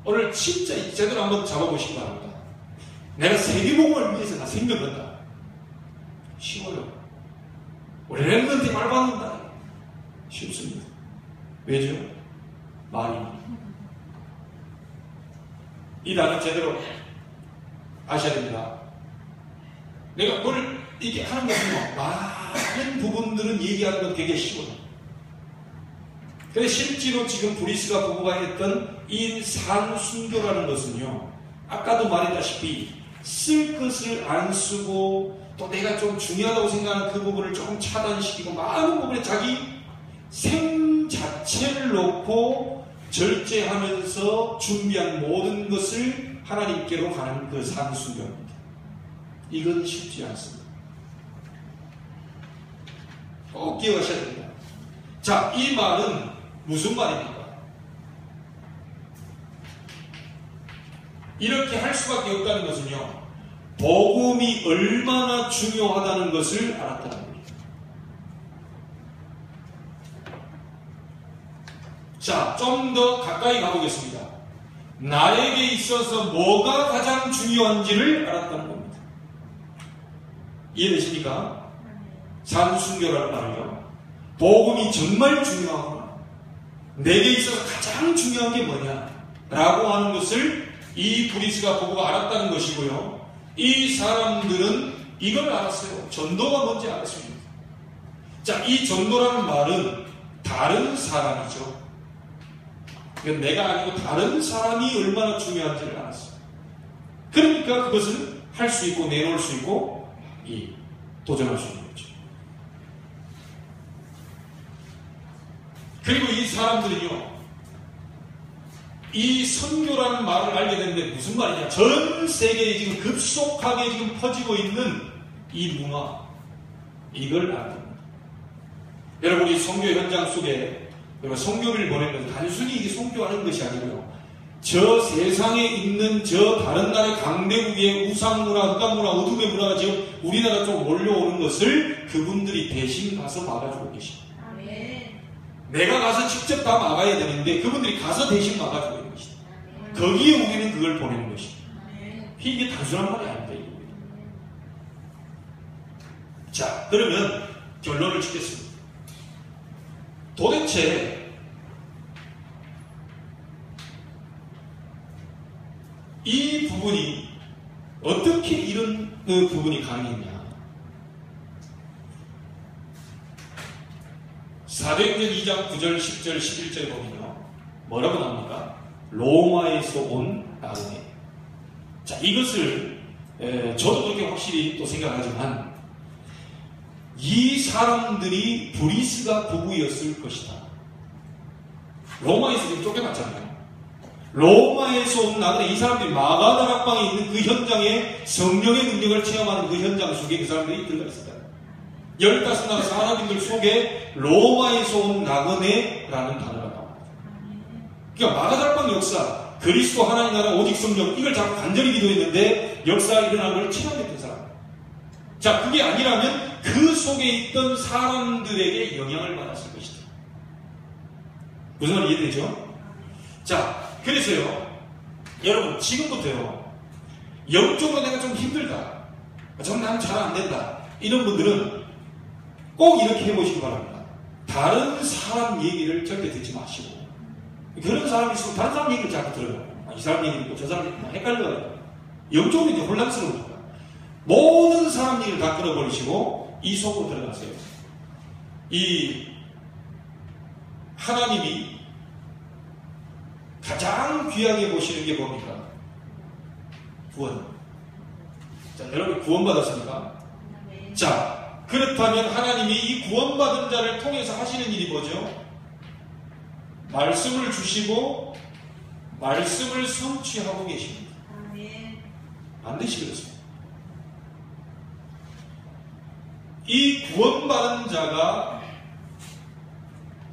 오늘 진짜 제대로 한번 잡아보시기 바랍니다. 내가 세계복음을 위해서 나 생각한다. 쉬워요. 우리 랩런트 밟았는다. 쉽습니다. 왜죠? 말이. 이 단어 제대로 아셔야 됩니다. 내가 뭘 이렇게 하는 것은 많은 부분들은 얘기하는 건 되게 쉬워요. 근데 실제로 지금 브리스가 부부가 했던 이 산순교라는 것은요, 아까도 말했다시피 쓸 것을 안 쓰고 또 내가 좀 중요하다고 생각하는 그 부분을 조금 차단시키고 많은 부분에 자기 생 자체를 놓고 절제하면서 준비한 모든 것을 하나님께로 가는 그 산순교입니다. 이건 쉽지 않습니다. 꼭 기억하셔야 됩니다. 자, 이 말은 무슨 말입니까? 이렇게 할 수밖에 없다는 것은요, 복음이 얼마나 중요하다는 것을 알았다는 겁니다. 자, 좀 더 가까이 가보겠습니다. 나에게 있어서 뭐가 가장 중요한지를 알았다는 겁니다. 이해되십니까? 산순교라는 말이요, 복음이 정말 중요하구나, 내게 있어서 가장 중요한 게 뭐냐 라고 하는 것을 이 브리스가 부부가 알았다는 것이고요, 이 사람들은 이걸 알았어요. 전도가 뭔지 알았습니다. 자, 이 전도라는 말은 다른 사람이죠. 이건 내가 아니고 다른 사람이 얼마나 중요한지를 알았어요. 그러니까 그것을 할 수 있고 내놓을 수 있고 도전할 수 있는 거죠. 그리고 이 사람들은요, 이 선교라는 말을 알게 됐는데 무슨 말이냐, 전 세계에 지금 급속하게 지금 퍼지고 있는 이 문화, 이걸 알아야 됩니다. 여러분, 우리 선교 현장 속에 선교를 보내면 단순히 이게 선교하는 것이 아니고요, 저 세상에 있는 저 다른 나라의 강대국의 우상문화, 흑암문화, 어둠의 문화가 지금 우리나라 쪽 몰려오는 것을 그분들이 대신 가서 막아주고 계십니다. 내가 가서 직접 다 막아야 되는데 그분들이 가서 대신 막아주고 있는 것이다. 거기에 우리는 그걸 보내는 것이다. 이게 단순한 말이 아닙니다. 자, 그러면 결론을 짓겠습니다. 도대체 이 부분이 어떻게 이런 부분이 가능했냐? 사도행전 2장 9절, 10절, 11절에 보면요, 뭐라고 나옵니까? 로마에서 온 나그네. 자, 이것을 저도 그렇게 확실히 또 생각하지만 이 사람들이 브리스가 부부였을 것이다. 로마에서 지금 쫓겨났잖아요. 로마에서 온 나그네, 이 사람들이 마가다 락방에 있는 그 현장에 성령의 능력을 체험하는 그 현장 속에 그 사람들이 들어가 있었다. 15나라 사람들 속에 로마에서 온 나그네라는 단어가 나옵니다. 그러니까 마가다락방 역사, 그리스도 하나님 나라 오직 성령, 이걸 자꾸 간절히 기도했는데 역사가 일어난 걸 체험했던 사람. 자, 그게 아니라면 그 속에 있던 사람들에게 영향을 받았을 것이다. 무슨 말이 이해되죠? 자, 그래서요, 여러분, 지금부터요, 영적으로 내가 좀 힘들다, 좀 난 잘 안 된다, 이런 분들은 꼭 이렇게 해보시기 바랍니다. 다른 사람 얘기를 절대 듣지 마시고, 그런 사람이 있으면 다른 사람 얘기를 자꾸 들어요. 이 사람 얘기 듣고 저 사람 얘기 듣고 헷갈려요. 영적으로 이제 혼란스러우니까 모든 사람 얘기를 다 끊어버리시고 이 속으로 들어가세요. 이 하나님이 가장 귀하게 보시는 게 뭡니까? 구원. 자, 여러분 구원받았습니까? 자, 그렇다면 하나님이 이 구원받은 자를 통해서 하시는 일이 뭐죠? 말씀을 주시고 말씀을 성취하고 계십니다. 반드시 그렇습니다. 이 구원받은 자가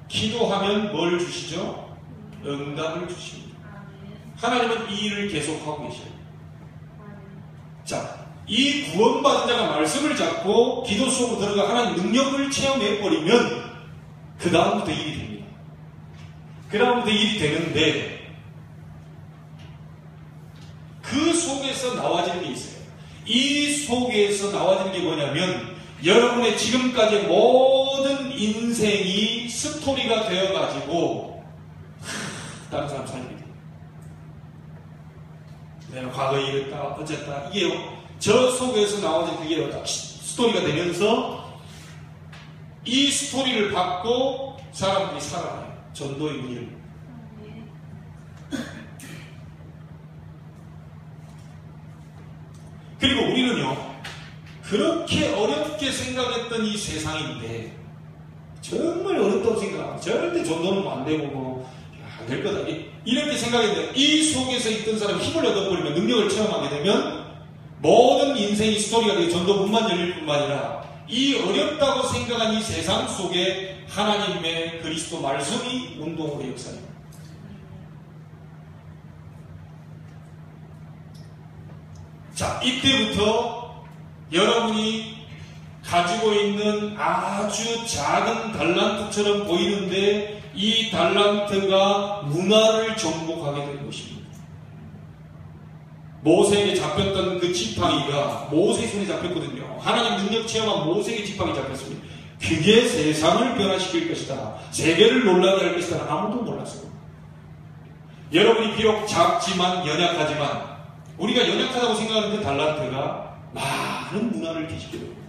기도하면 뭘 주시죠? 응답을 주십니다. 하나님은 이 일을 계속하고 계셔요. 자, 이 구원받은 자가 말씀을 잡고 기도 속으로 들어가 하나님 능력을 체험해버리면 그 다음부터 일이 됩니다. 그 다음부터 일이 되는데 그 속에서 나와지는 게 있어요. 이 속에서 나와지는 게 뭐냐면 여러분의 지금까지의 모든 인생이 스토리가 되어가지고 다른 사람 살게 돼요. 내가 과거에 이랬다 어쨌다 이게요. 저 속에서 나오는 그게 스토리가 되면서 이 스토리를 받고 사람들이 살아가요. 전도의 문을. 그리고 우리는요, 그렇게 어렵게 생각했던 이 세상인데, 정말 어렵다고 생각하고, 절대 전도는 안 되고, 안 될 거다. 이렇게 생각했는데, 이 속에서 있던 사람이 힘을 얻어버리면, 능력을 체험하게 되면, 모든 인생이 스토리가 되고, 전도뿐만 열릴 뿐만 아니라, 이 어렵다고 생각한 이 세상 속에 하나님의 그리스도 말씀이 운동으로 역사합니다. 자, 이때부터 여러분이 가지고 있는 아주 작은 달란트처럼 보이는데 이 달란트가 문화를 정복하게 된 것입니다. 모세에게 잡혔던 그 지팡이가 모세 손에 잡혔거든요. 하나님 능력 체험한 모세에게 지팡이 잡혔습니다. 그게 세상을 변화시킬 것이다. 세계를 놀라게 할 것이다. 아무도 몰랐어요. 여러분이 비록 작지만 연약하지만 우리가 연약하다고 생각하는 그 달란트가 많은 문화를 뒤집게 됩니다.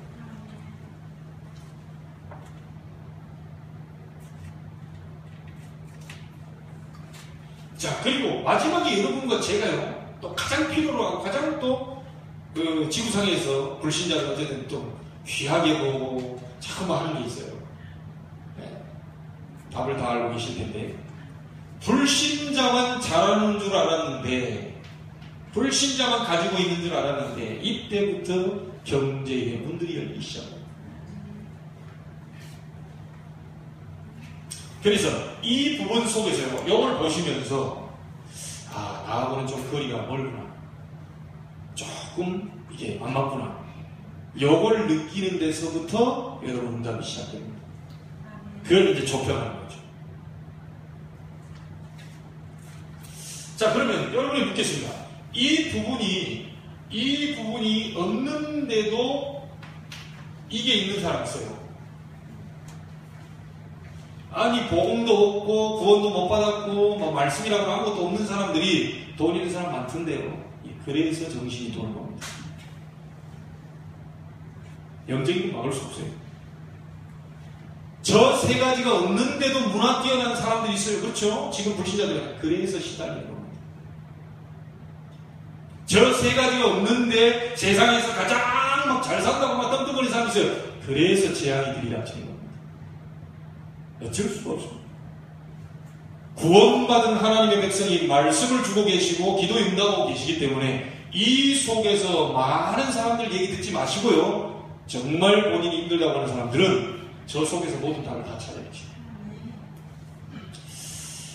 자, 그리고 마지막에 여러분과 제가요, 또 가장 필요로 하고 가장 또 그 지구상에서 불신자들 어쨌든 또 귀하게 보고 자꾸만 하는 게 있어요. 네. 답을 다 알고 계실 텐데, 불신자만 잘하는 줄 알았는데, 불신자만 가지고 있는 줄 알았는데, 이때부터 경제의 문들이 열리기 시작합니다. 그래서 이 부분 속에서요, 이걸 보시면서 나하고는 좀 거리가 멀구나, 조금 이게 안 맞구나, 이걸 느끼는 데서부터 여러분 응답이 시작됩니다. 그걸 이제 좁혀가는 거죠. 자, 그러면 여러분이 묻겠습니다. 이 부분이 없는데도 이게 있는 사람 있어요. 아니, 복음도 없고 구원도 못 받았고 말씀이라고 아무것도 없는 사람들이 돈 있는 사람 많던데요. 그래서 정신이 도는 겁니다. 영적인 거 막을 수 없어요. 저 세 가지가 없는데도 문화 뛰어난 사람들이 있어요. 그렇죠? 지금 불신자들. 그래서 시달리는 겁니다. 저 세 가지가 없는데 세상에서 가장 막 잘 산다고 막 덤덤거리는 사람이 있어요. 그래서 재앙이 들이닥치는 겁니다. 어쩔 수가 없습니다. 구원받은 하나님의 백성이 말씀을 주고 계시고 기도 응답하고 계시기 때문에 이 속에서 많은 사람들 얘기 듣지 마시고요. 정말 본인이 힘들다고 하는 사람들은 저 속에서 모든 답을 다 찾아야지.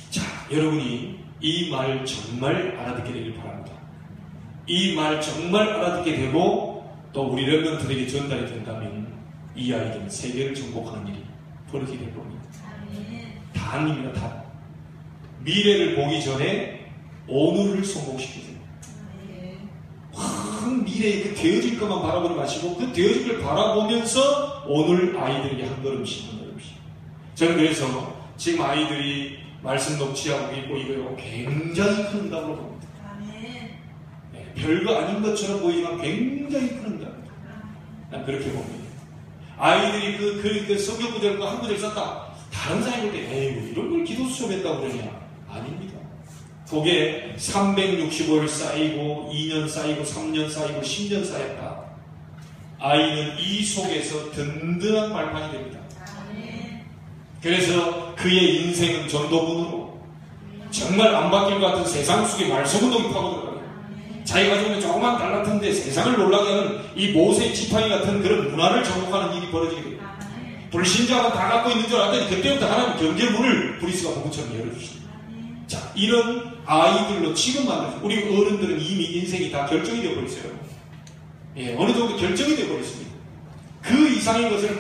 자, 여러분이 이 말 정말 알아듣게 되길 바랍니다. 이 말 정말 알아듣게 되고 또 우리 렘넌트들에게 전달이 된다면 이 아이들은 세계를 정복하는 일이 벌어지게 될 겁니다. 단입니다. 단. 미래를 보기 전에 오늘을 성공시키세요. 확 미래에 그 되어질 것만 바라보지 마시고 그 되어질 걸 바라보면서 오늘 아이들에게 한 걸음씩 한 걸음씩. 저는 그래서 지금 아이들이 말씀 녹취하고 있고 이거 굉장히 큰 응답으로 봅니다. 네, 별거 아닌 것처럼 보이지만 굉장히 큰 응답입니다. 난 그렇게 봅니다. 아이들이 그 성경 구절과 한 구절 썼다. 다른 사람이 볼 때 에이 이런 걸 기도 수업했다고 그러냐? 아닙니다. 그게 365일 쌓이고 2년 쌓이고 3년 쌓이고 10년 쌓였다. 아이는 이 속에서 든든한 발판이 됩니다. 그래서 그의 인생은 전도문으로 정말 안 바뀔 것 같은 세상 속에 말소운동이 파고들어가요. 자기가 가지고 있는 조그만 달 같은데 세상을 놀라게 하는 이 모세 지팡이 같은 그런 문화를 정복하는 일이 벌어지게 됩니다. 불신자가 다 갖고 있는 줄 알았더니 그때부터 하나님 경제문을 브리스가 복음처럼 열어주십니다. 자, 이런 아이들로 지금 만나죠. 우리 어른들은 이미 인생이 다 결정이 되어버렸어요. 예, 어느 정도 결정이 되어버렸습니다. 그 이상의 것을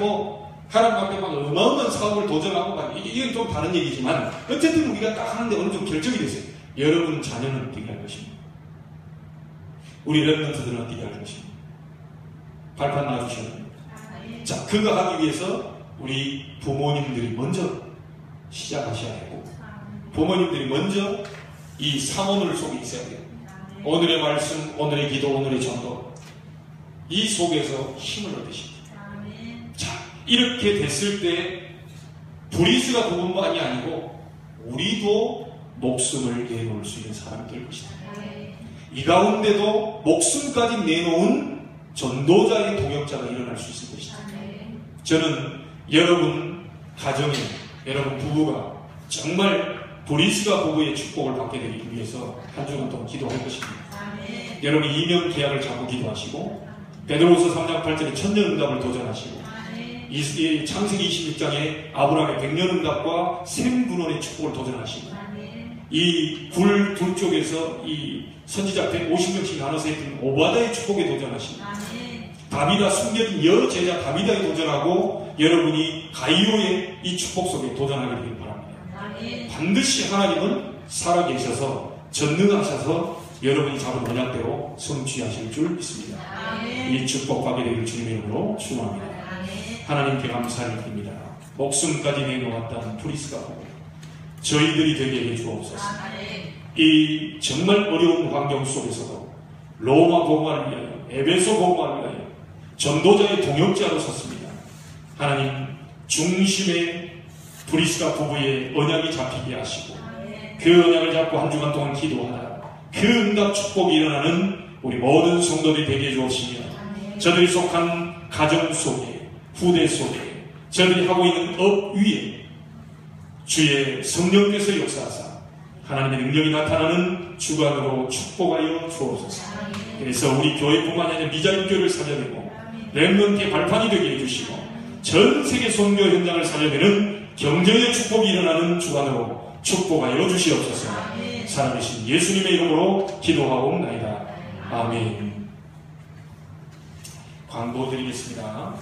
하나님 앞에 막 어마어마한 사업을 도전하고 이건 좀 다른 얘기지만 어쨌든 우리가 딱 하는데 어느 정도 결정이 됐어요. 여러분 자녀는 어떻게 할 것입니까? 우리 랩런트들은 어떻게 할 것입니까? 발판 놔주셔야 됩니다. 자, 그거 하기 위해서 우리 부모님들이 먼저 시작하셔야 되고 부모님들이 먼저 이 사모늘 속에 있어야 돼요. 오늘의 말씀, 오늘의 기도, 오늘의 전도 이 속에서 힘을 얻으십니다. 자, 이렇게 됐을 때 브리스가 그것만이 아니고 우리도 목숨을 내놓을 수 있는 사람이 될 것이다. 이 가운데도 목숨까지 내놓은 전도자의 동역자가 일어날 수 있을 것이다. 저는 여러분 가정에 여러분 부부가 정말 브리스가 부부의 축복을 받게 되기 위해서 한 주간 동안 기도할 것입니다. 여러분 이명 계약을 잡고 기도하시고 베드로후서 3장 8절에 천년응답을 도전하시고 이 창세기 26장에 아브라함의 백년응답과 샘분원의 축복을 도전하시고 이 굴 둘 쪽에서 이 선지자 150명씩 나눠서 했던 오바다의 축복에 도전하시고 다비다 숨겨진 여러 제자 다비다에 도전하고 여러분이 가이오의 이 축복 속에 도전하게 되길 바랍니다. 반드시 하나님은 살아계셔서 전능하셔서 여러분이 잡은 언약대로 성취하실 줄 믿습니다. 이 축복 받게 되길 주님의 이름으로 축원합니다. 하나님께 감사를 드립니다. 목숨까지 내놓았다는 브리스가 보고 저희들이 되게 해주옵소서. 이 정말 어려운 환경 속에서도 로마 복음화를 위하여 에베소 복음화를 위하여 전도자의 동역자로 섰습니다. 하나님 중심의 브리스가 부부의 언약이 잡히게 하시고 그 언약을 잡고 한 주간 동안 기도하다 그 응답 축복이 일어나는 우리 모든 성도들이 되게 해주옵시며 저들이 속한 가정 속에 후대 속에 저들이 하고 있는 업 위에 주의 성령께서 역사하사 하나님의 능력이 나타나는 주간으로 축복하여 주옵소서. 그래서 우리 교회뿐만 아니라 미자립교를 살려내고 렘넌트의 발판이 되게 해주시고 전 세계 선교 현장을 살려내는 경제의 축복이 일어나는 주간으로 축복하여 주시옵소서. 살아계신 예수님의 이름으로 기도하옵나이다. 아멘. 광고 드리겠습니다.